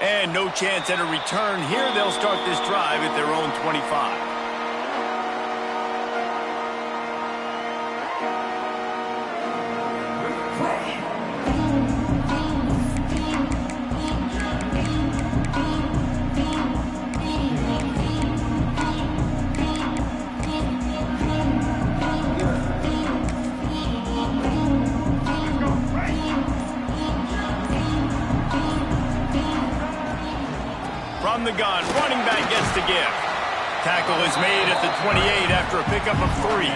And no chance at a return here. They'll start this drive at their own 25. From the gun, running back gets the give. Tackle is made at the 28 after a pickup of 3.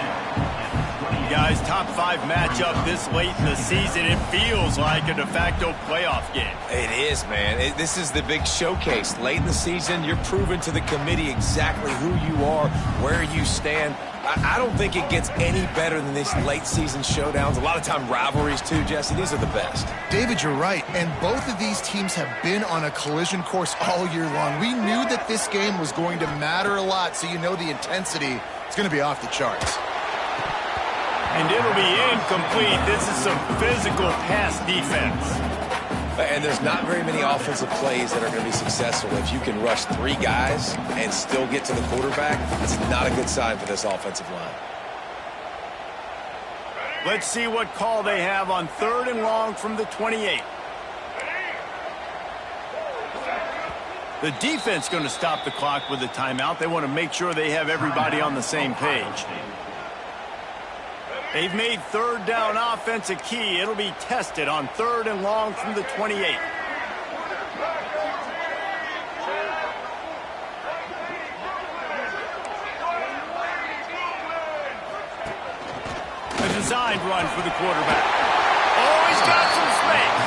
Guys, top 5 matchup this late in the season. It feels like a de facto playoff game. It is, man. This is the big showcase. Late in the season, you're proving to the committee exactly who you are, where you stand. I don't think it gets any better than these late season showdowns. A lot of time rivalries too, Jesse. These are the best. David, you're right. And both of these teams have been on a collision course all year long. We knew that this game was going to matter a lot, so you know the intensity is going to be off the charts. And it'll be incomplete. This is some physical pass defense. And there's not very many offensive plays that are going to be successful. If you can rush 3 guys and still get to the quarterback, that's not a good sign for this offensive line. Let's see what call they have on 3rd and long from the 28. The defense going to stop the clock with a timeout. They want to make sure they have everybody on the same page. They've made 3rd down offense a key. It'll be tested on 3rd and long from the 28. A designed run for the quarterback. Oh, he's got some space.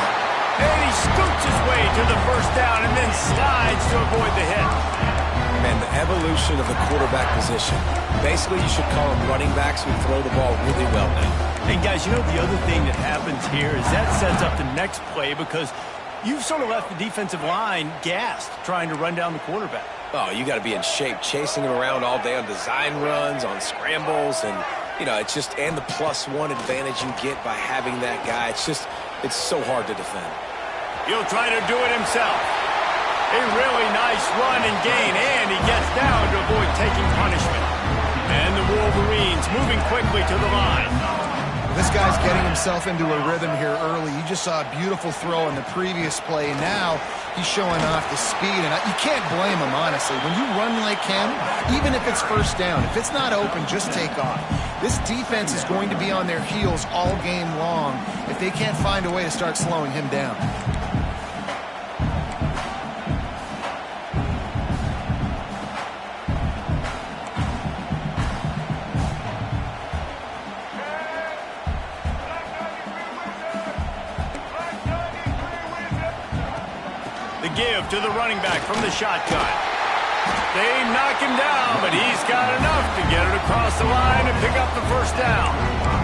And he scoots his way to the 1st down and then slides to avoid the hit. Man, the evolution of the quarterback position. Basically, you should call them running backs who throw the ball really well now. And guys, you know the other thing that happens here is that sets up the next play because you've sort of left the defensive line gassed trying to run down the quarterback. Oh, you got to be in shape, chasing him around all day on design runs, on scrambles, and, you know, it's just, and the +1 advantage you get by having that guy. It's so hard to defend. He'll try to do it himself. A really nice run and gain, and he gets down to avoid taking punishment. And the Wolverines moving quickly to the line. This guy's getting himself into a rhythm here early. You just saw a beautiful throw in the previous play. Now he's showing off the speed, and you can't blame him, honestly. When you run like him, even if it's 1st down, if it's not open, just take off. This defense is going to be on their heels all game long if they can't find a way to start slowing him down. Give to the running back from the shotgun. They knock him down, but he's got enough to get it across the line and pick up the 1st down.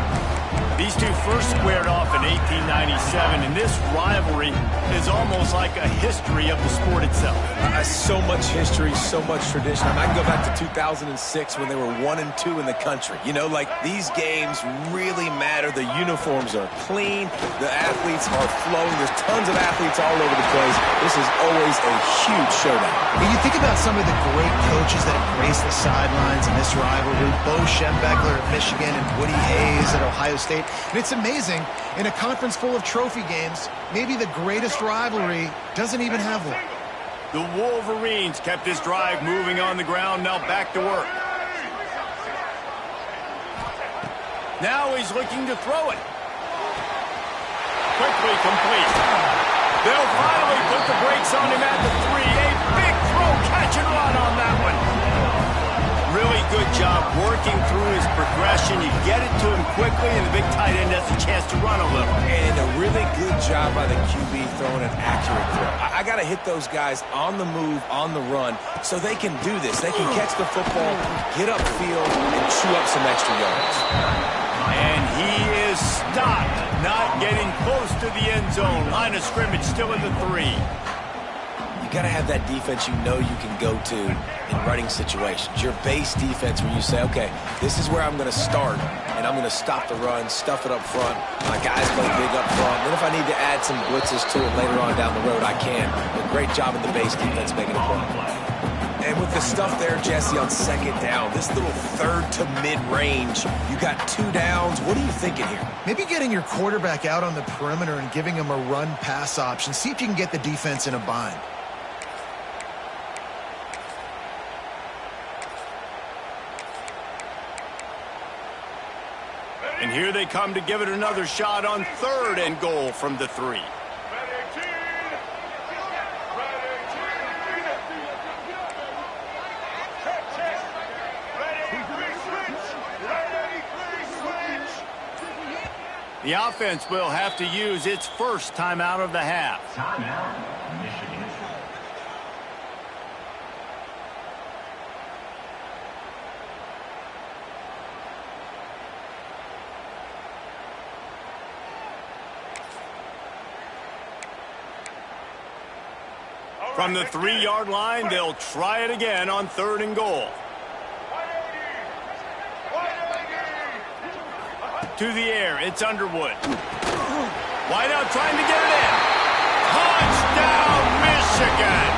These two first squared off in 1897, and this rivalry is almost like a history of the sport itself. So much history, so much tradition. I can go back to 2006 when they were 1-2 in the country. You know, like, these games really matter. The uniforms are clean. The athletes are flowing. There's tons of athletes all over the place. This is always a huge showdown. And you think about some of the great coaches that have graced the sidelines in this rivalry. Bo Schembechler at Michigan and Woody Hayes at Ohio State. And it's amazing, in a conference full of trophy games, maybe the greatest rivalry doesn't even have one. The Wolverines kept this drive moving on the ground, now back to work. Now he's looking to throw it. Quickly complete. They'll finally put the brakes on him at the 3. A big throw, catch and run on that one. Really good job working through his progression. You get it to him quickly, and the big tight end has a chance to run a little. And a really good job by the QB throwing an accurate throw. I got to hit those guys on the move, on the run, so they can do this. They can catch the football, get upfield, and chew up some extra yards. And he is stopped, not getting close to the end zone. Line of scrimmage still at the 3. You got to have that defense you know you can go to in running situations. Your base defense where you say, okay, this is where I'm going to start, and I'm going to stop the run, stuff it up front. My guys play big up front. Then if I need to add some blitzes to it later on down the road, I can. But great job in the base defense making a play. And with the stuff there, Jesse, on second down, this little third to mid-range, you got 2 downs. What are you thinking here? Maybe getting your quarterback out on the perimeter and giving him a run-pass option. See if you can get the defense in a bind. And here they come to give it another shot on 3rd and goal from the 3. The offense will have to use its first timeout of the half. Timeout, Michigan. From the 3-yard line, they'll try it again on 3rd and goal. To the air, it's Underwood. Wide out trying to get it in. Touchdown, Michigan!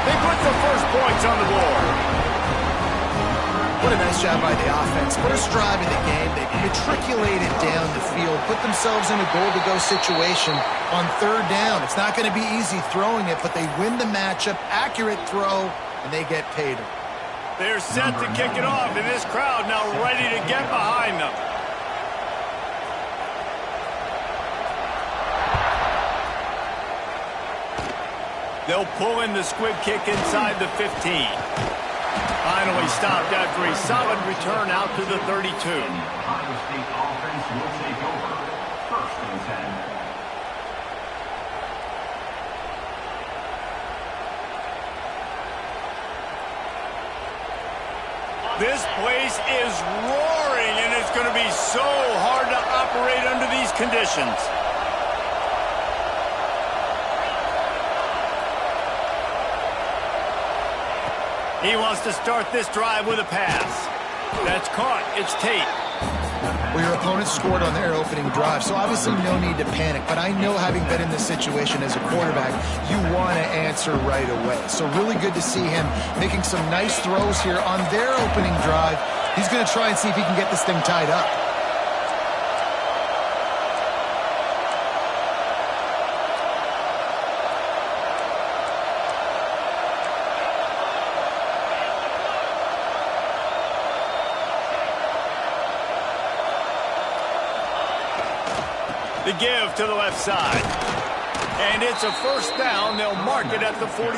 They put the first points on the board. What a nice job by the offense. First drive of the game, they matriculated down the field, put themselves in a goal-to-go situation on 3rd down. It's not going to be easy throwing it, but they win the matchup, accurate throw, and they get paid. They're set to kick it off, and this crowd now ready to get behind them. They'll pull in the squib kick inside the 15. Finally stopped after a solid return out to the 32. Ohio State offense will take over. 1st and 10. This place is roaring, and it's going to be so hard to operate under these conditions. He wants to start this drive with a pass. That's caught. It's Tate. Well, your opponent scored on their opening drive, so obviously no need to panic. But I know, having been in this situation as a quarterback, you want to answer right away. So really good to see him making some nice throws here on their opening drive. He's going to try and see if he can get this thing tied up. The give to the left side. And it's a first down. They'll mark it at the 44.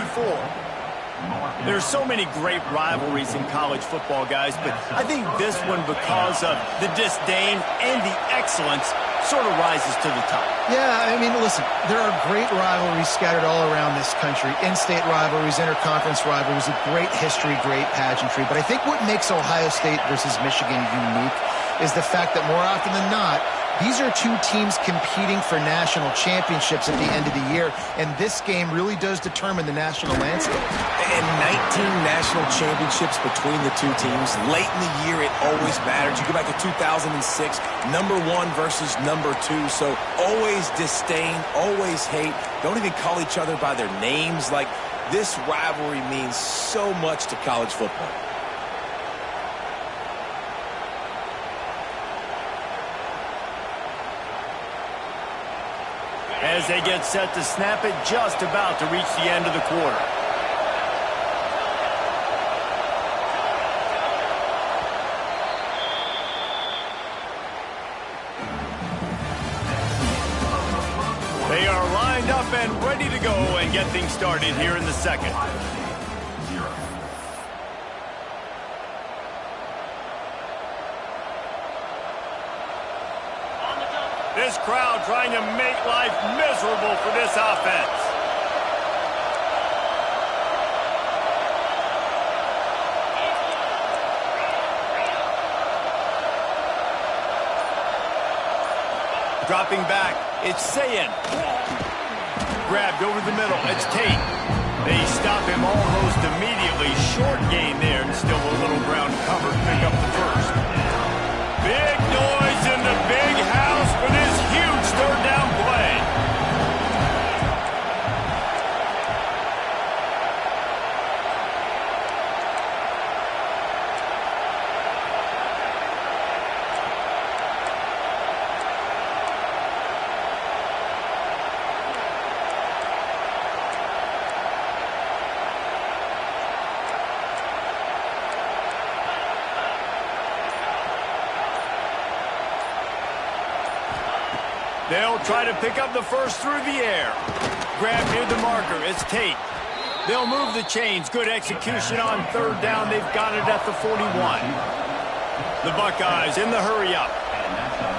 There's so many great rivalries in college football, guys, but I think this one, because of the disdain and the excellence, sort of rises to the top. Yeah, I mean, listen, there are great rivalries scattered all around this country. In-state rivalries, interconference rivalries, a great history, great pageantry. But I think what makes Ohio State versus Michigan unique is the fact that more often than not, these are two teams competing for national championships at the end of the year, and this game really does determine the national landscape. And 19 national championships between the two teams. Late in the year, it always matters. You go back to 2006, number 1 versus number 2. So always disdain, always hate. Don't even call each other by their names. Like, this rivalry means so much to college football. As they get set to snap it, just about to reach the end of the quarter. They are lined up and ready to go and get things started here in the second. This crowd trying to make life miserable for this offense. Dropping back, it's Sayin. Grabbed over the middle, it's Tate. They stop him almost immediately. Short gain there, and still a little ground covered. Pick up the first. Big noise in the big house for this huge third down play. They'll try to pick up the first through the air. Grab near the marker. It's Tate. They'll move the chains. Good execution on third down. They've got it at the 41. The Buckeyes in the hurry up.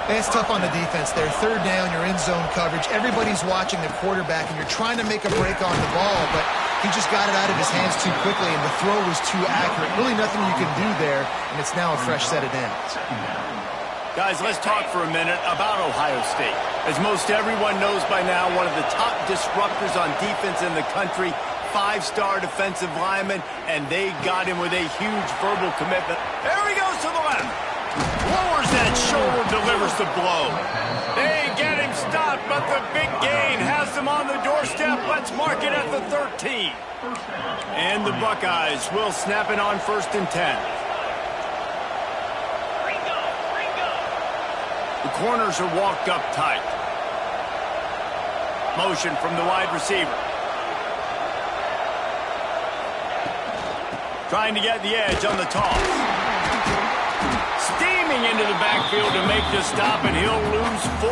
It's tough on the defense there. Third down, you're in zone coverage. Everybody's watching the quarterback, and you're trying to make a break on the ball, but he just got it out of his hands too quickly, and the throw was too accurate. Really nothing you can do there, and it's now a fresh set of downs. Guys, let's talk for a minute about Ohio State. As most everyone knows by now, one of the top disruptors on defense in the country, five-star defensive lineman, and they got him with a huge verbal commitment. There he goes to the left. Lowers that shoulder, delivers the blow. They get him stopped, but the big gain has them on the doorstep. Let's mark it at the 13. And the Buckeyes will snap it on 1st and 10. The corners are walked up tight. Motion from the wide receiver. Trying to get the edge on the toss. Steaming into the backfield to make the stop, and he'll lose 4.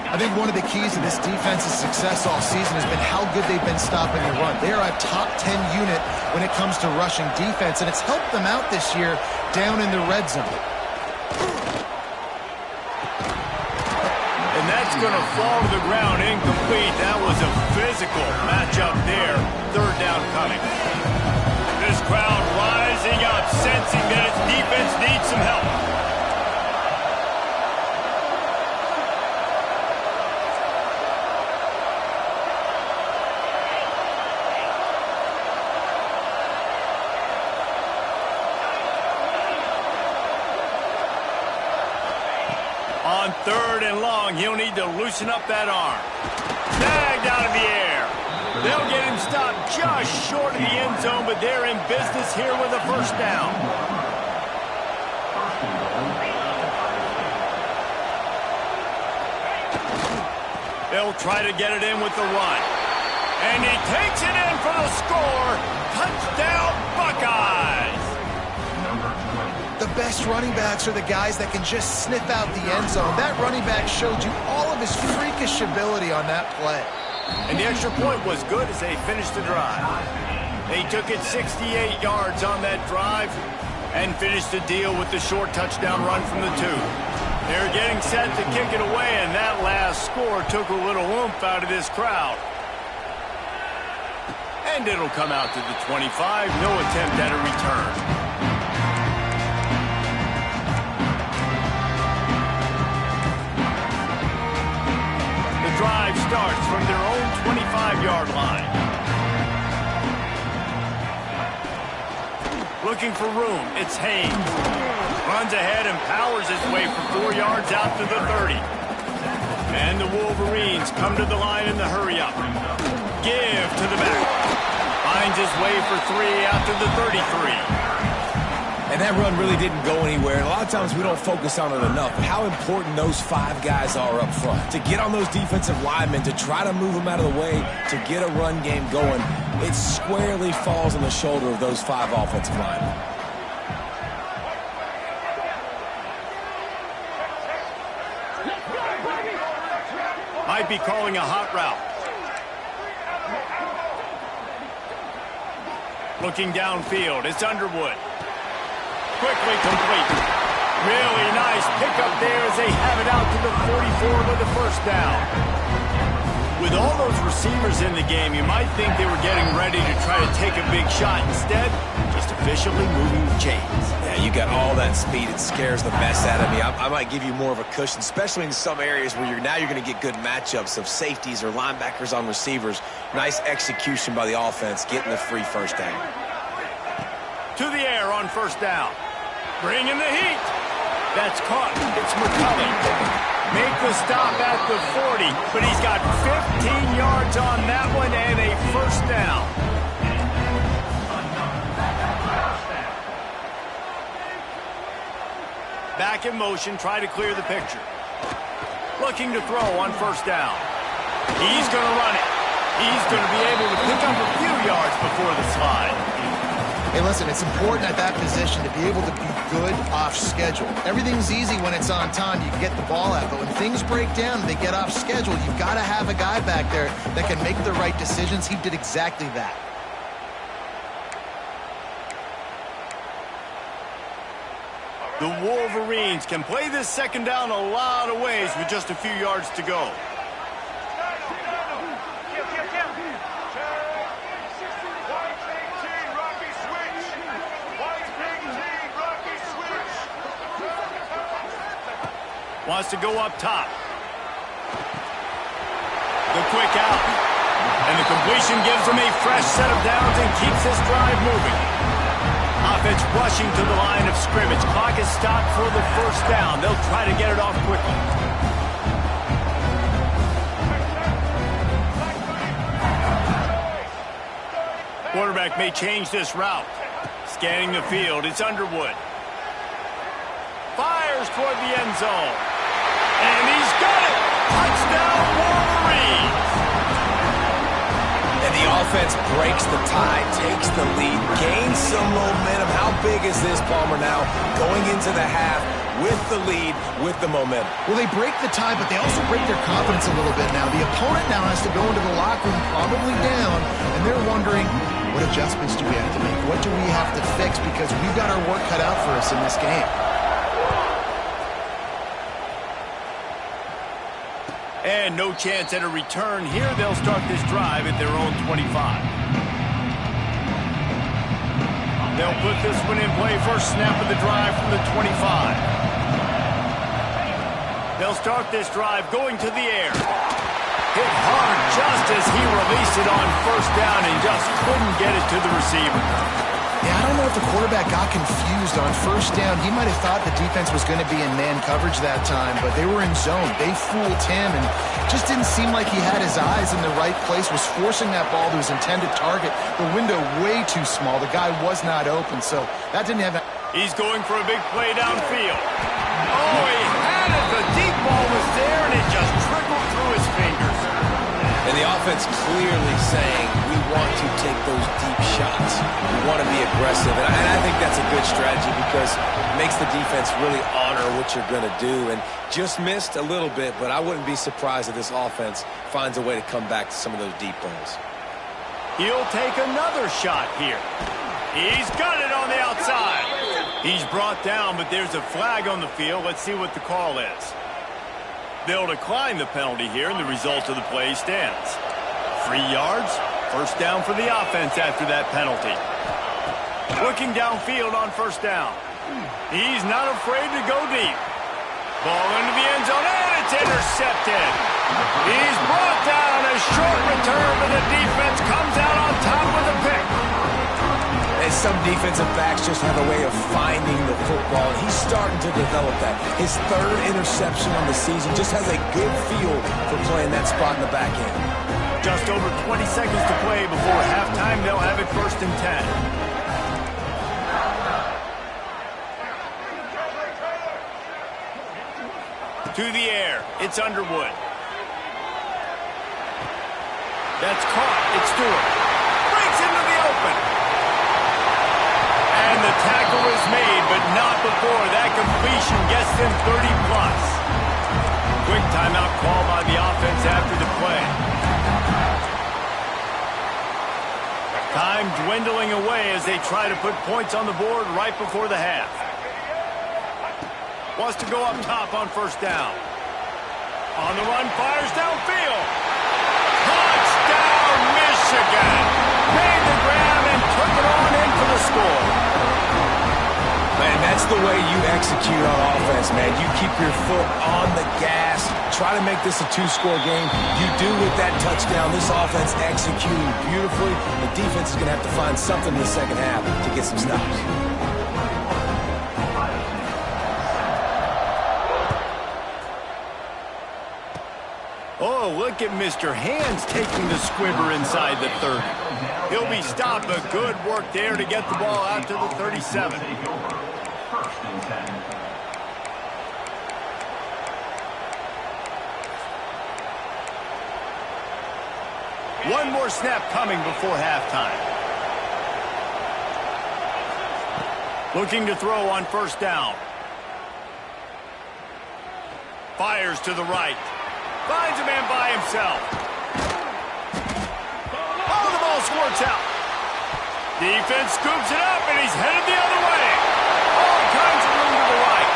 I think one of the keys to this defense's success all season has been how good they've been stopping the run. They are a top 10 unit when it comes to rushing defense, and it's helped them out this year down in the red zone. And that's going to fall to the ground incomplete. That was a physical matchup there. Third down coming. This crowd rising up, sensing that its defense needs some help. On 3rd and long, he'll need to loosen up that arm. Snagged out of the air. They'll get him stopped just short of the end zone, but they're in business here with a first down. They'll try to get it in with the run. And he takes it in for the score. Touchdown, Buckeyes! The best running backs are the guys that can just sniff out the end zone. That running back showed you all of his freakish ability on that play. And the extra point was good as they finished the drive. They took it 68 yards on that drive and finished the deal with the short touchdown run from the 2. They're getting set to kick it away, and that last score took a little oomph out of this crowd. And it'll come out to the 25. No attempt at a return. Drive starts from their own 25-yard line. Looking for room, it's Haynes. Runs ahead and powers his way for 4 yards out to the 30. And the Wolverines come to the line in the hurry-up. Give to the back. Finds his way for 3 out to the 33. And that run really didn't go anywhere. And a lot of times we don't focus on it enough. But how important those 5 guys are up front. To get on those defensive linemen, to try to move them out of the way, to get a run game going, it squarely falls on the shoulder of those 5 offensive linemen. Might be calling a hot route. Looking downfield, it's Underwood. Quickly complete. Really nice pickup there as they have it out to the 44 with the first down. With all those receivers in the game, you might think they were getting ready to try to take a big shot. Instead, just efficiently moving the chains. Yeah, you got all that speed. It scares the mess out of me. I might give you more of a cushion, especially in some areas where you're going to get good matchups of safeties or linebackers on receivers. Nice execution by the offense, getting the free first down. To the air on first down. Bring in the heat. That's caught. It's McCulley. Make the stop at the 40, but he's got 15 yards on that one and a first down. Back in motion, try to clear the picture. Looking to throw on first down. He's going to run it. He's going to be able to pick up a few yards before the slide. Hey, listen, it's important at that position to be able to be good off schedule. Everything's easy when it's on time. You can get the ball out. But when things break down and they get off schedule, you've got to have a guy back there that can make the right decisions. He did exactly that. The Wolverines can play this second down a lot of ways with just a few yards to go. Wants to go up top. The quick out. And the completion gives them a fresh set of downs and keeps this drive moving. Offense rushing to the line of scrimmage. Clock is stopped for the first down. They'll try to get it off quickly. Quarterback may change this route. Scanning the field. It's Underwood. Fires toward the end zone. And he's got it! Touchdown, Wolverines! And the offense breaks the tie, takes the lead, gains some momentum. How big is this, Palmer, now going into the half with the lead, with the momentum? Well, they break the tie, but they also break their confidence a little bit now. The opponent now has to go into the locker room probably down, and they're wondering, what adjustments do we have to make? What do we have to fix? Because we've got our work cut out for us in this game. And no chance at a return here. They'll start this drive at their own 25. They'll put this one in play. First snap of the drive from the 25. They'll start this drive going to the air. Hit hard just as he released it on first down and just couldn't get it to the receiver. Yeah, I don't know if the quarterback got confused on first down. He might have thought the defense was going to be in man coverage that time, but they were in zone. They fooled him, and just didn't seem like he had his eyes in the right place, was forcing that ball to his intended target. The window way too small. The guy was not open, so that didn't have... He's going for a big play downfield. Oh, he had it. The deep ball was there, and it just trickled through his fingers. And the offense clearly saying, we want to take those deep shots. We want to be aggressive. And I think that's a good strategy because it makes the defense really honor what you're going to do. And just missed a little bit, but I wouldn't be surprised if this offense finds a way to come back to some of those deep balls. He'll take another shot here. He's got it on the outside. He's brought down, but there's a flag on the field. Let's see what the call is. They'll decline the penalty here, and the result of the play stands. 3 yards, first down for the offense after that penalty. Looking downfield on first down. He's not afraid to go deep. Ball into the end zone, and it's intercepted. He's brought down. A short return, but the defense comes out on top with a pick. And some defensive backs just have a way of finding the football, and he's starting to develop that. His third interception on the season, just has a good feel for playing that spot in the back end. Just over 20 seconds to play before halftime. They'll have it first and 10. To the air, it's Underwood. That's caught. It's Stewart. Breaks into the open. And the tackle is made, but not before that completion gets them 30-plus. Quick timeout call by the offense after the play. Time dwindling away as they try to put points on the board right before the half. Wants to go up top on first down. On the run, fires downfield. Touchdown, Michigan! Made the grab and took it on in for the score. Man, that's the way you execute on offense, man. You keep your foot on the gas, try to make this a two-score game. You do with that touchdown. This offense executing beautifully. The defense is going to have to find something in the second half to get some stops. Oh, look at Mr. Hands taking the squibber inside the 30. He'll be stopped, but good work there to get the ball out to the 37. One more snap coming before halftime. Looking to throw on first down. Fires to the right. Finds a man by himself. Oh, the ball squirts out. Defense scoops it up, and he's headed the other way. All kinds of room to the right.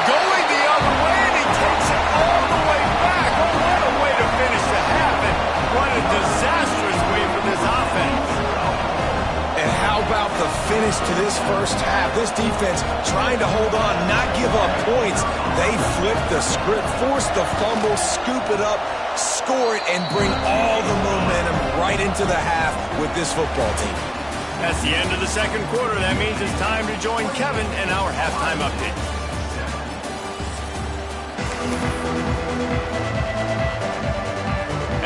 Going the other way, and he takes it all the way back. Oh, what a way to finish the half, and what a disastrous way for this offense. And how about the finish to this first half? This defense trying to hold on, not give up points. They flip the script, force the fumble, scoop it up, score it, and bring all the momentum right into the half with this football team. That's the end of the second quarter. That means it's time to join Kevin in our halftime update.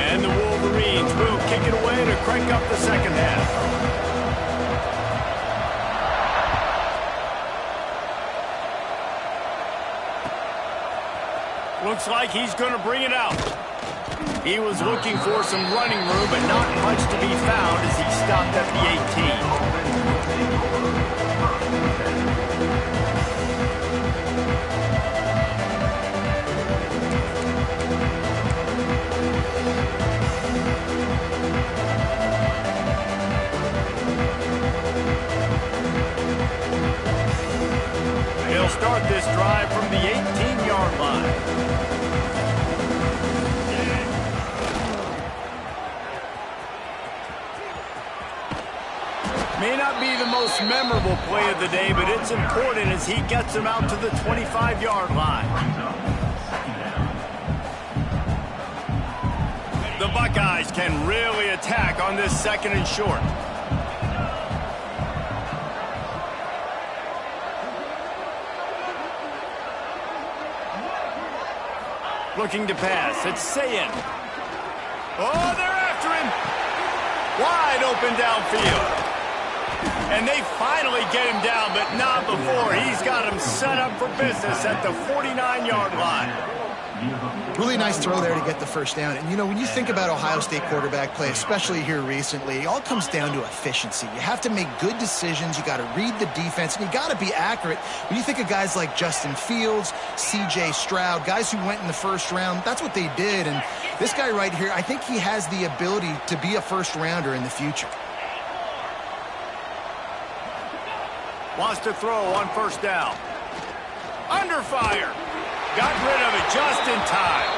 And the Wolverines will kick it away to crank up the second half. Looks like he's going to bring it out. He was looking for some running room, but not much to be found as he stopped at the 18. He'll start this drive from the 18-yard line. May not be the most memorable play of the day, but it's important as he gets him out to the 25-yard line. The Buckeyes can really attack on this second and short. Looking to pass. It's Sayin. Oh, they're after him. Wide open downfield. And they finally get him down, but not before. He's got him set up for business at the 49-yard line. Really nice throw there to get the first down. And, you know, when you think about Ohio State quarterback play, especially here recently, it all comes down to efficiency. You have to make good decisions. You got to read the defense, and you got to be accurate. When you think of guys like Justin Fields, C.J. Stroud, guys who went in the first round, that's what they did. And this guy right here, I think he has the ability to be a first-rounder in the future. Wants to throw on first down. Under fire. Got rid of it just in time.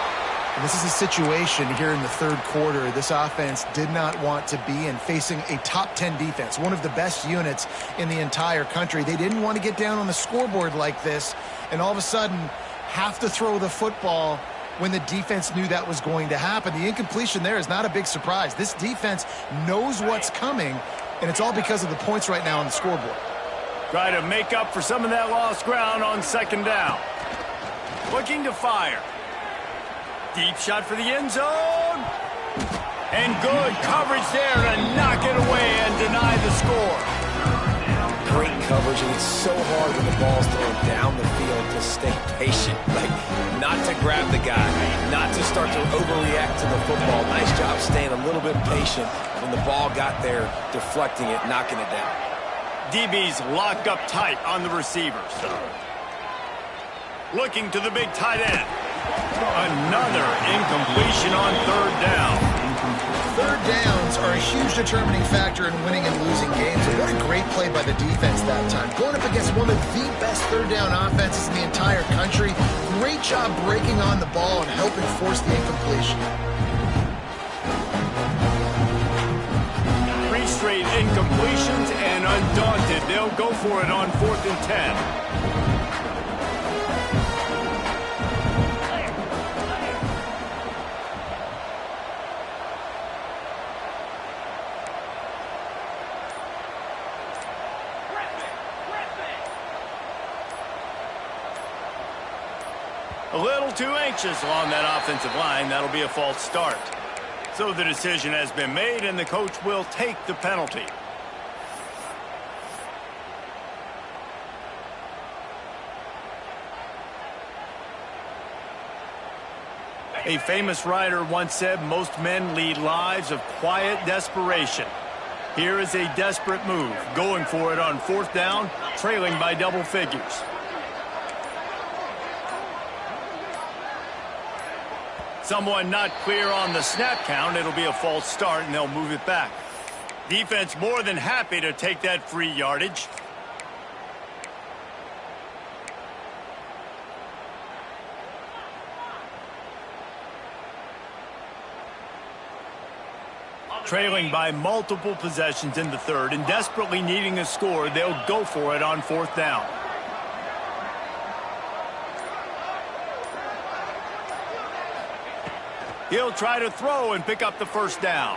And this is a situation here in the third quarter this offense did not want to be in, facing a top 10 defense, one of the best units in the entire country. They didn't want to get down on the scoreboard like this and all of a sudden have to throw the football when the defense knew that was going to happen. The incompletion there is not a big surprise. This defense knows what's coming, and it's all because of the points right now on the scoreboard. Try to make up for some of that lost ground on second down. Looking to fire. Deep shot for the end zone. And good coverage there to knock it away and deny the score. Great coverage, and it's so hard when the ball's thrown down the field to stay patient. Like, not to grab the guy, not to start to overreact to the football. Nice job staying a little bit patient when the ball got there, deflecting it, knocking it down. DB's locked up tight on the receivers. Looking to the big tight end. Another incompletion on third down. Third downs are a huge determining factor in winning and losing games. And what a great play by the defense that time. Going up against one of the best third down offenses in the entire country. Great Great job breaking on the ball and helping force the incompletion. 3 straight incompletions, and undaunted, they'll go for it on 4th and 10. A little too anxious along that offensive line. That'll be a false start. So the decision has been made, and the coach will take the penalty. A famous writer once said, most men lead lives of quiet desperation. Here is a desperate move, going for it on 4th down, trailing by double figures. Someone not clear on the snap count. It'll be a false start, and they'll move it back. Defense more than happy to take that free yardage. Trailing by multiple possessions in the 3rd and desperately needing a score, they'll go for it on 4th down. He'll try to throw and pick up the 1st down.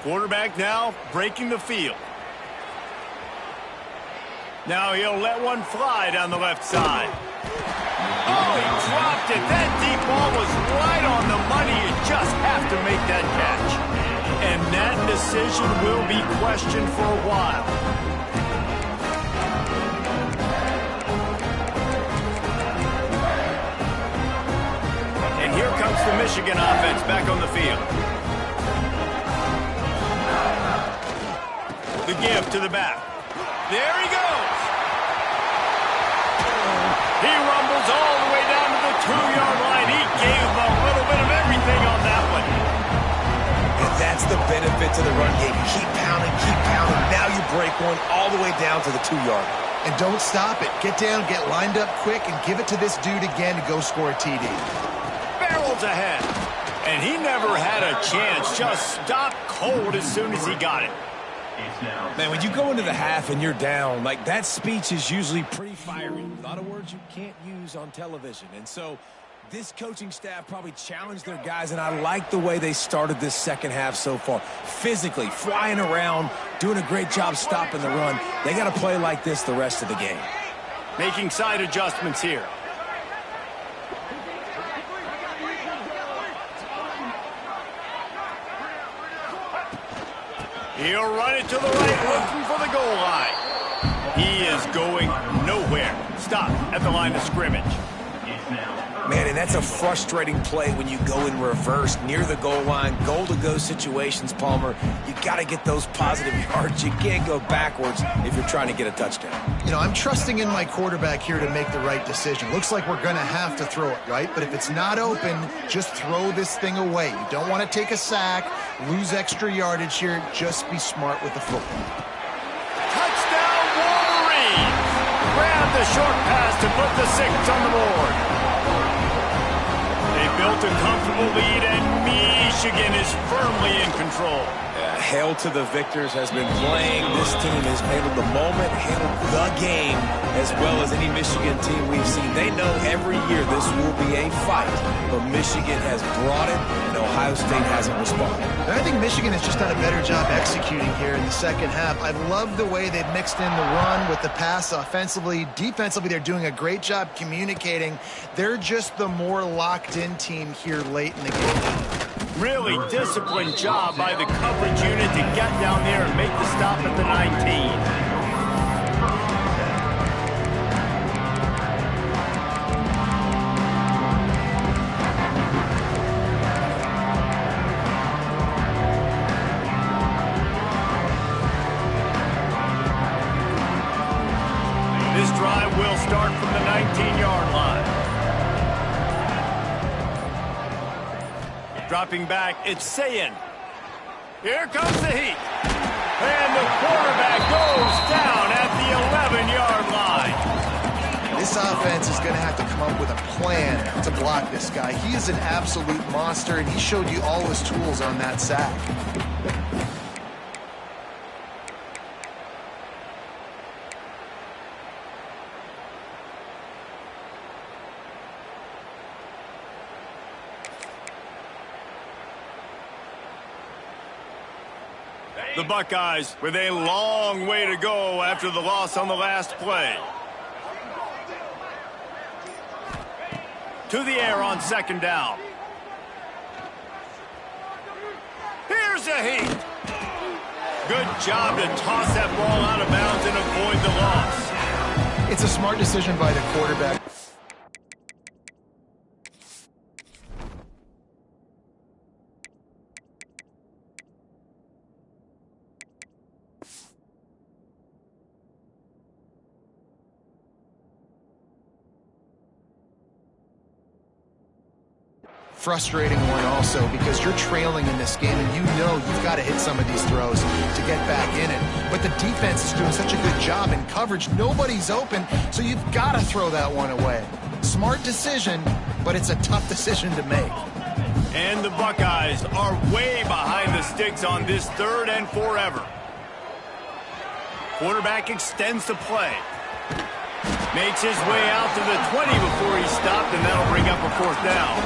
Quarterback now breaking the field. Now he'll let one fly down the left side. Oh, he dropped it. That deep ball was right on the money. You just have to make that catch. And that decision will be questioned for a while. Here comes the Michigan offense back on the field. The give to the back. There he goes. He rumbles all the way down to the 2-yard line. He gave a little bit of everything on that one. And that's the benefit to the run game. Keep pounding, keep pounding. Now you break one all the way down to the 2-yard. And don't stop it. Get down, get lined up quick, and give it to this dude again to go score a TD. Barrels ahead. And he never had a chance. Just stopped cold as soon as he got it. Man, when you go into the half and you're down, like, that speech is usually pretty fiery. A lot of words you can't use on television. And so this coaching staff probably challenged their guys, and I like the way they started this second half so far. Physically, flying around, doing a great job stopping the run. They got to play like this the rest of the game. Making side adjustments here. He'll run it to the right, looking for the goal line. He is going nowhere. Stop at the line of scrimmage. Man, and that's a frustrating play when you go in reverse near the goal line. Goal-to-go situations, Palmer. You got to get those positive yards. You can't go backwards if you're trying to get a touchdown. You know, I'm trusting in my quarterback here to make the right decision. Looks like we're going to have to throw it, right? But if it's not open, just throw this thing away. You don't want to take a sack, lose extra yardage here. Just be smart with the football. Touchdown, Wolverines! Grab the short pass to put the 6 on the board. They built a comfortable lead, and Michigan is firmly in control. Hail to the victors has been playing. This team has handled the moment, handled the game, as well as any Michigan team we've seen. They know every year this will be a fight, but Michigan has brought it, and Ohio State hasn't responded. And I think Michigan has just done a better job executing here in the second half. I love the way they've mixed in the run with the pass offensively. Defensively, they're doing a great job communicating. They're just the more locked-in team here late in the game. Really disciplined job by the coverage unit to get down there and make the stop at the 19. This drive will start from the 19-yard line. Dropping back, it's Sayin. Here comes the heat. And the quarterback goes down at the 11-yard line. This this offense is going to have to come up with a plan to block this guy. He is an absolute monster, and he showed you all his tools on that sack. The Buckeyes with a long way to go after the loss on the last play. To the air on second down. Here's a heat. Good job to toss that ball out of bounds and avoid the loss. It's a smart decision by the quarterback. Frustrating one also because you're trailing in this game and you know you've got to hit some of these throws to get back in it. But the defense is doing such a good job in coverage. Nobody's open, so you've got to throw that one away. Smart decision, but it's a tough decision to make. And the Buckeyes are way behind the sticks on this 3rd and forever. Quarterback extends the play. Makes his way out to the 20 before he stopped, and that'll bring up a 4th down.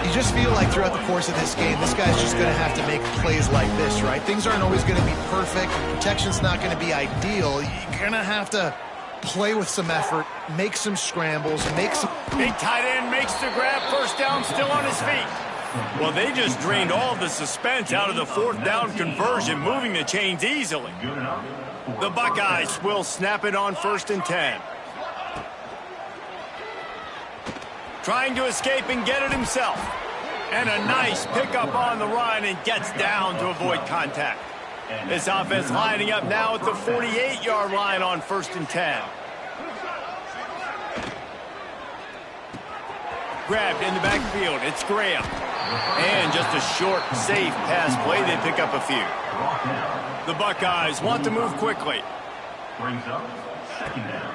You just feel like throughout the course of this game, this guy's just going to have to make plays like this, right? Things aren't always going to be perfect. Protection's not going to be ideal. You're going to have to play with some effort, make some scrambles, make some... Big tight end makes the grab, 1st down, still on his feet. Well, they just drained all the suspense out of the 4th down conversion, moving the chains easily. The Buckeyes will snap it on 1st and 10. Trying to escape and get it himself. And a nice pickup on the run and gets down to avoid contact. This offense lining up now at the 48-yard line on 1st and 10. Grabbed in the backfield. It's Graham. And just a short, safe pass play. They pick up a few. The Buckeyes want to move quickly. Brings up 2nd down.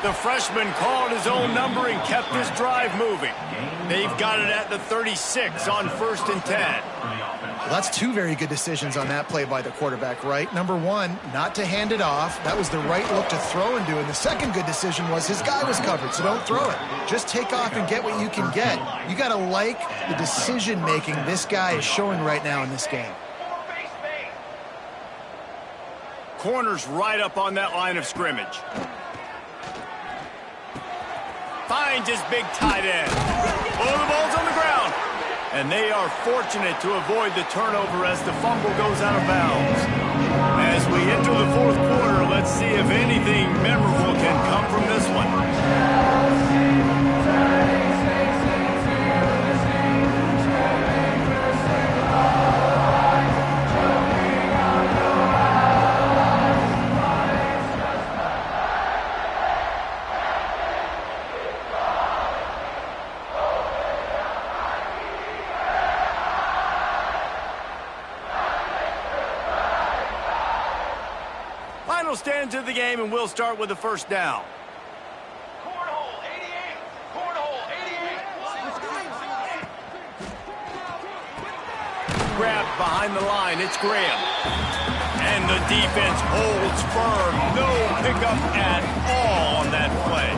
The freshman called his own number and kept this drive moving. They've got it at the 36 on 1st and 10. Well, that's 2 very good decisions on that play by the quarterback, right? Number 1, not to hand it off. That was the right look to throw into. And the second good decision was his guy was covered, so don't throw it. Just take off and get what you can get. You got to like the decision-making this guy is showing right now in this game. Corner's right up on that line of scrimmage. Finds his big tight end. Oh, the ball's on the ground. And they are fortunate to avoid the turnover as the fumble goes out of bounds. As we enter the 4th quarter, let's see if anything memorable can come from this one. Stands of the game, and we'll start with the 1st down. Cornhole 88. Cornhole 88. Grabbed behind the line. It's Graham. And the defense holds firm. No pickup at all on that play.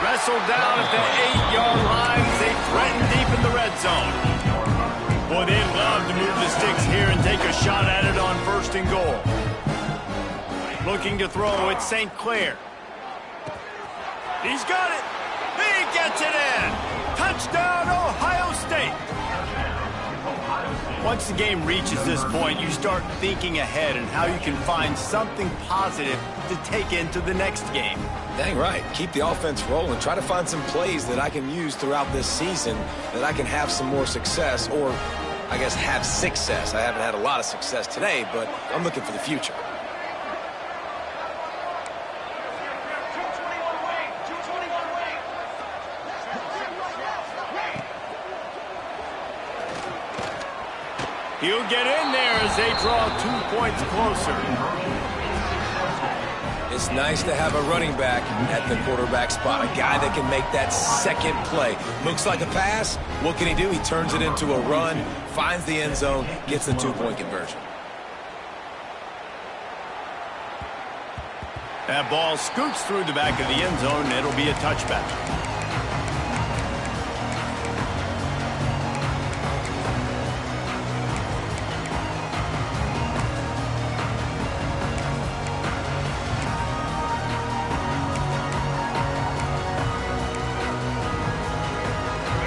Wrestled down at the 8-yard line as they threaten deep in the red zone. Boy, they love to move the sticks here and take a shot at it on 1st and goal. Looking to throw, it's St. Clair. He's got it. He gets it in. Touchdown, Ohio State. Once the game reaches this point, you start thinking ahead and how you can find something positive to take into the next game. Dang right. Keep the offense rolling. Try to find some plays that I can use throughout this season that I can have some more success, or I guess have success. I haven't had a lot of success today, but I'm looking for the future. He'll get in there as they draw 2 points closer. It's nice to have a running back at the quarterback spot, a guy that can make that second play. Looks like a pass. What can he do? He turns it into a run, finds the end zone, gets the 2-point conversion. That ball scoots through the back of the end zone, and it'll be a touchback.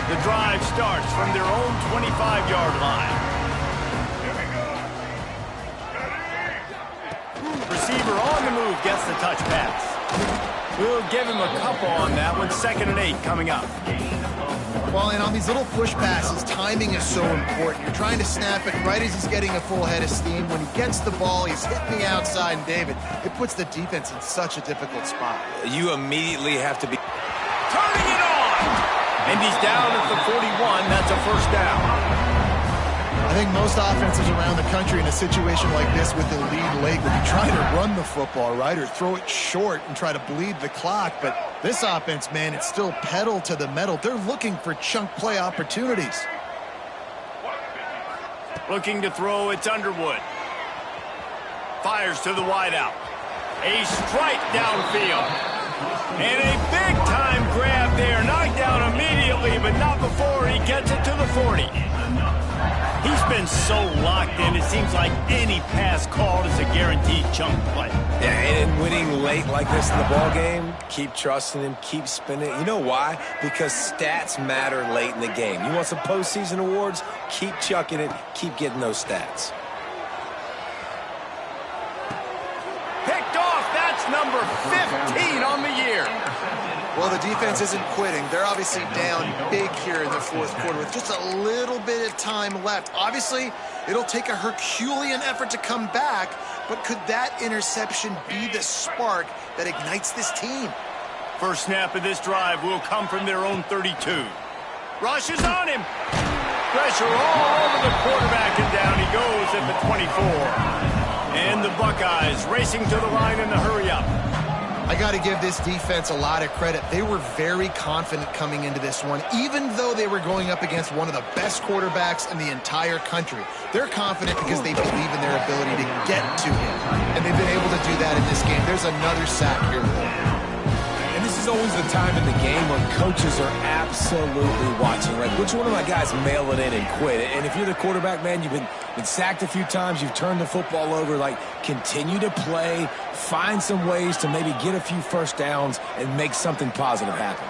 The drive starts from their own 25-yard line. Receiver on the move gets the touch pass. We'll give him a couple on that one. 2nd and 8 coming up. Well, and on these little push passes, timing is so important. You're trying to snap it right as he's getting a full head of steam. When he gets the ball, he's hitting the outside, and David, it puts the defense in such a difficult spot. You immediately have to be Turning it on! And he's down at the 41. That's a first down. I think most offenses around the country in a situation like this with the lead late would be trying to run the football, right, or throw it short and try to bleed the clock. But this offense, man, it's still pedal to the metal. They're looking for chunk play opportunities. Looking to throw, it's Underwood. Fires to the wideout. A strike downfield. And a big-time grab there. Knocked down immediately, but not before he gets it to the 40. He's been so locked in, it seems like any pass called is a guaranteed chunk play. Yeah, and winning late like this in the ball game, keep trusting him, keep spinning. You know why? Because stats matter late in the game. You want some postseason awards? Keep chucking it, keep getting those stats. Picked off, that's number 15 on the year. Well, the defense isn't quitting. They're obviously down big here in the fourth quarter with just a little bit of time left. Obviously, it'll take a Herculean effort to come back, but could that interception be the spark that ignites this team? First snap of this drive will come from their own 32. Rushes on him. Pressure all over the quarterback, and down he goes at the 24. And the Buckeyes racing to the line in the hurry-up. I got to give this defense a lot of credit. They were very confident coming into this one, even though they were going up against one of the best quarterbacks in the entire country. They're confident because they believe in their ability to get to him, and they've been able to do that in this game. There's another sack here. And this is always the time in the game when coaches are absolutely watching. Like, which one of my guys mail it in and quit? And if you're the quarterback, man, you've been sacked a few times, you've turned the football over, like, continue to play, find some ways to maybe get a few first downs and make something positive happen.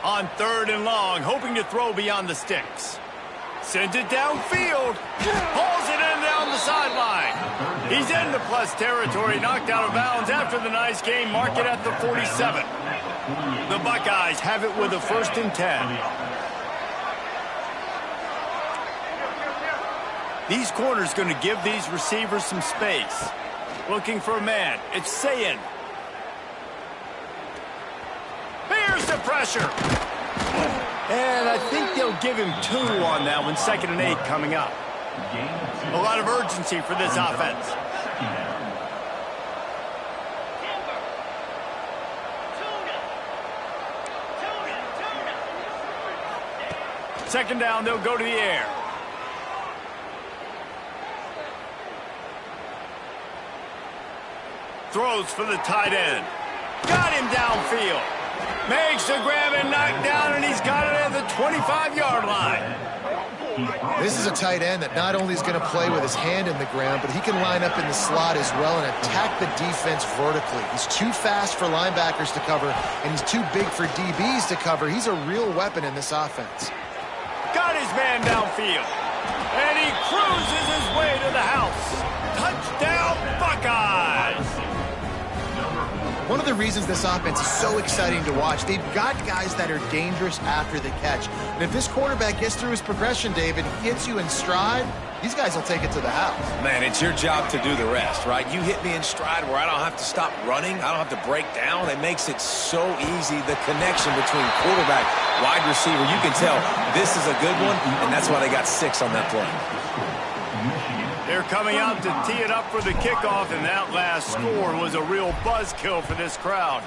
On 3rd and long, hoping to throw beyond the sticks. Sends it downfield. Hauls it in down the sideline. He's into plus territory, knocked out of bounds after the nice game. Mark it at the 47. The Buckeyes have it with a 1st and 10. These corners going to give these receivers some space. Looking for a man. It's Sayin. Here's the pressure. And I think they'll give him 2 on that one. 2nd and 8 coming up. A lot of urgency for this offense. Second down, they'll go to the air. Throws for the tight end. Got him downfield. Makes the grab and knock down, and he's got it at the 25-yard line. This is a tight end that not only is going to play with his hand in the ground, but he can line up in the slot as well and attack the defense vertically. He's too fast for linebackers to cover, and he's too big for DBs to cover. He's a real weapon in this offense. Got his man downfield, and he cruises his way to the house. Touchdown, Buckeyes! One of the reasons this offense is so exciting to watch, they've got guys that are dangerous after the catch. And if this quarterback gets through his progression, David, he hits you in stride, these guys will take it to the house. Man, it's your job to do the rest, right? You hit me in stride where I don't have to stop running. I don't have to break down. It makes it so easy. The connection between quarterback, wide receiver, you can tell this is a good one, and that's why they got 6 on that play. They're coming out to tee it up for the kickoff, and that last score was a real buzzkill for this crowd.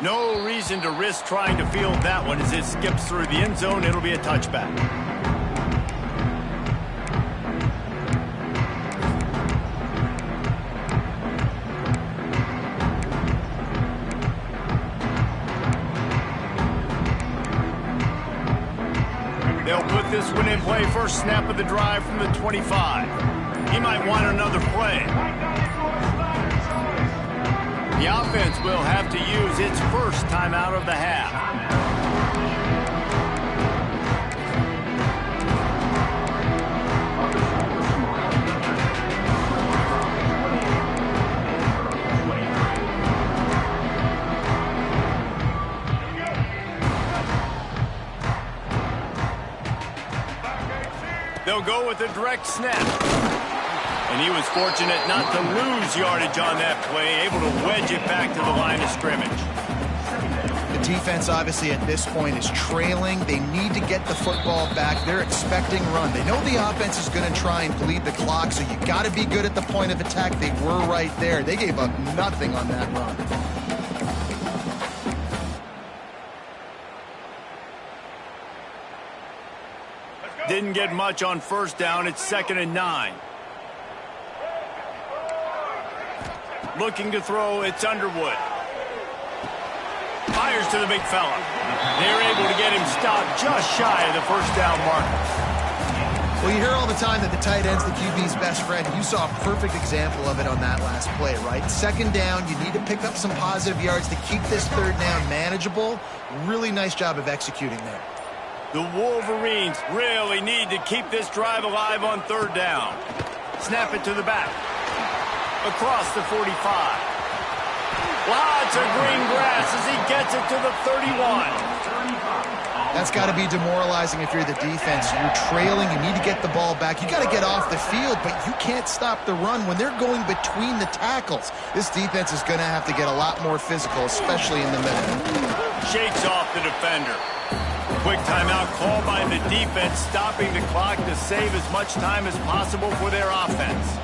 No reason to risk trying to field that one as it skips through the end zone. It'll be a touchback. They'll put this one in play. First snap of the drive from the 25. He might want another play. The offense will have to use its first timeout of the half. They'll go with a direct snap. And he was fortunate not to lose yardage on that play, able to wedge it back to the line of scrimmage. The defense, obviously, at this point is trailing. They need to get the football back. They're expecting run. They know the offense is going to try and bleed the clock, so you got to be good at the point of attack. They were right there. They gave up nothing on that run. Didn't get much on first down. It's 2nd and 9. Looking to throw, it's Underwood. Fires to the big fella. They're able to get him stopped just shy of the first down marker. Well, you hear all the time that the tight end's the QB's best friend. You saw a perfect example of it on that last play, right? 2nd down, you need to pick up some positive yards to keep this 3rd down manageable. Really nice job of executing there. The Wolverines really need to keep this drive alive on 3rd down. Snap it to the back. Across the 45. Lots of green grass as he gets it to the 31. That's got to be demoralizing if you're the defense. You're trailing. You need to get the ball back. You got to get off the field, but you can't stop the run when they're going between the tackles. This defense is going to have to get a lot more physical, especially in the middle. Shakes off the defender. Quick timeout called by the defense, stopping the clock to save as much time as possible for their offense.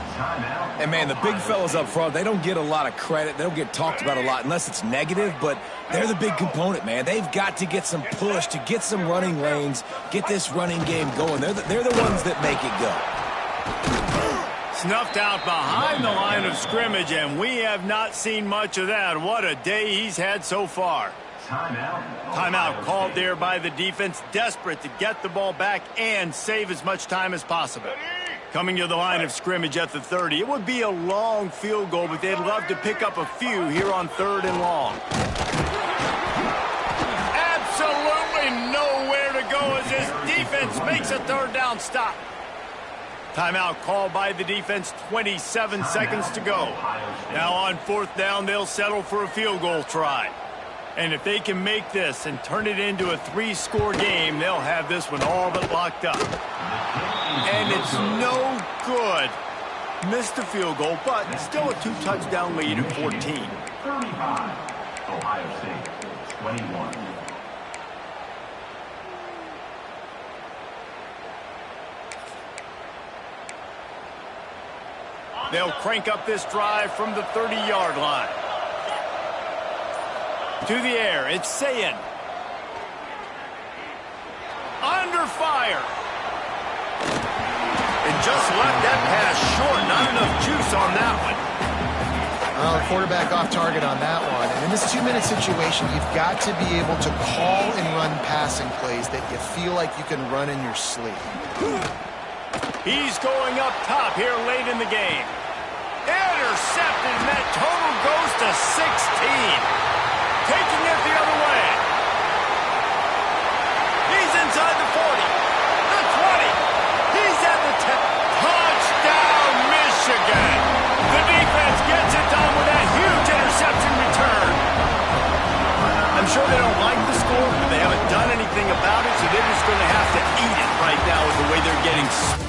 And, man, the big fellas up front, they don't get a lot of credit. They don't get talked about a lot unless it's negative, but they're the big component, man. They've got to get some push, to get some running lanes, get this running game going. They're the ones that make it go. Snuffed out behind the line of scrimmage, and we have not seen much of that. What a day he's had so far. Timeout called there by the defense, desperate to get the ball back and save as much time as possible. Coming to the line of scrimmage at the 30. It would be a long field goal, but they'd love to pick up a few here on 3rd and long. Absolutely nowhere to go as this defense makes a 3rd down stop. Timeout called by the defense, 27 seconds to go. Now on 4th down, they'll settle for a field goal try. And if they can make this and turn it into a 3-score game, they'll have this one all but locked up. And it's no good. Missed the field goal, but still a 2-touchdown lead at 14. 35. Ohio State, 21. They'll crank up this drive from the 30-yard line. To the air, it's Sayin. Under fire. And just left that pass short. Not enough juice on that one. Well, the quarterback off target on that one. And in this 2-minute situation, you've got to be able to call and run passing plays that you feel like you can run in your sleep. He's going up top here late in the game. Intercepted, and that total goes to 16. Taking it the other way. He's inside the 40, the 20. He's at the 10. Touchdown, Michigan. I'm sure they don't like the score, but they haven't done anything about it, so they're just going to have to eat it right now with the way they're getting.